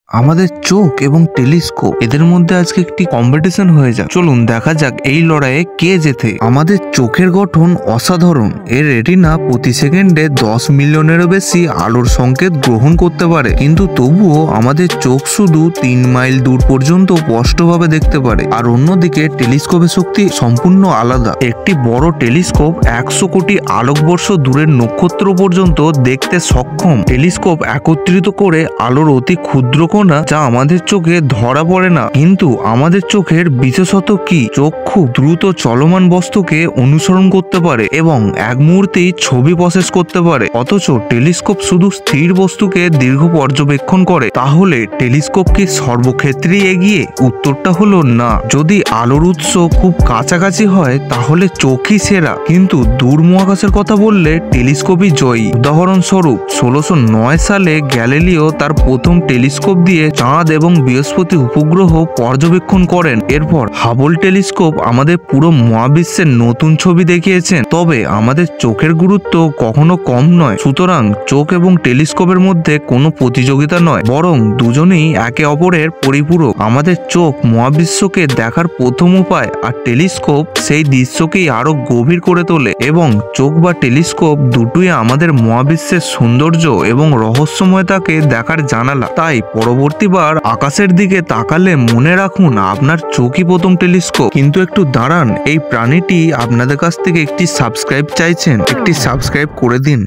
আমাদের চোখ এবং টেলিস্কোপ এদের মধ্যে আজকে একটি কম্পিটিশন হয়ে যাক। চলুন দেখা যাক এই লড়াইয়ে কে জেতে। আমাদের চোখের গঠন অসাধারণ। এর রেটিনা প্রতি সেকেন্ডে 10 মিলিয়নেরও বেশি আলোর সংকেত গ্রহণ করতে পারে, কিন্তু তবুও আমাদের চোখ শুধু 3 মাইল দূর পর্যন্ত স্পষ্টভাবে দেখতে পারে। আর অন্যদিকে টেলিস্কোপের শক্তি সম্পূর্ণ আলাদা। একটি বড় টেলিস্কোপ 100 কোটি আলোকবর্ষ দূরের নক্ষত্র পর্যন্ত দেখতে সক্ষম। টেলিস্কোপ একত্রিত করে আলোর অতি ক্ষুদ্র কণা যা আমাদের চোখে ধরা পড়ে না। কিন্তু আমাদের চোখের বিশেষত কি, চোখ খুব দ্রুত চলমান বস্তুকে অনুসরণ করতে পারে এবং এক মুহূর্তেই ছবি প্রসেস করতে পারে। অথচ টেলিস্কোপ শুধু স্থির বস্তুকে দীর্ঘ পর্যবেক্ষণ করে। তাহলে টেলিস্কোপ কি সর্বক্ষেত্রেই এগিয়ে? উত্তরটা হলো না। যদি আলোর উৎস খুব কাছাকাছি হয় তাহলে চোখই সেরা, কিন্তু দূর মহাকাশের কথা বললে টেলিস্কোপই জয়ী। উদাহরণস্বরূপ 1609 সালে গ্যালিলিও তার প্রথম টেলিস্কোপ দিয়ে চাঁদ এবং বৃহস্পতি উপগ্রহ পর্যবেক্ষণ করেন। এরপর হাবল টেলিস্কোপ আমাদের পুরো মহাবিশ্বের নতুন ছবি দেখিয়েছেন। তবে আমাদের চোখের গুরুত্ব কখনো কম নয়। সুতরাং চোখ এবং টেলিস্কোপের মধ্যে কোনো প্রতিযোগিতা নয়, বরং দুজনেই একে অপরের পরিপূরক। আমাদের চোখ মহাবিশ্বকে দেখার প্রথম উপায়, আর টেলিস্কোপ সেই দৃশ্যকেই আরো গভীর করে তোলে। এবং চোখ বা টেলিস্কোপ দুটোই আমাদের মহাবিশ্বের সৌন্দর্য এবং রহস্যময়তাকে দেখার জানালা। তাই পরবর্তীবার আকাশের দিকে তাকালে মনে রাখুন আপনার চোখই প্রথম টেলিস্কোপ। কিন্তু একটু দাঁড়ান, এই প্রাণীটি আপনাদের কাছ থেকে একটি সাবস্ক্রাইব চাইছেন। একটি সাবস্ক্রাইব করে দিন।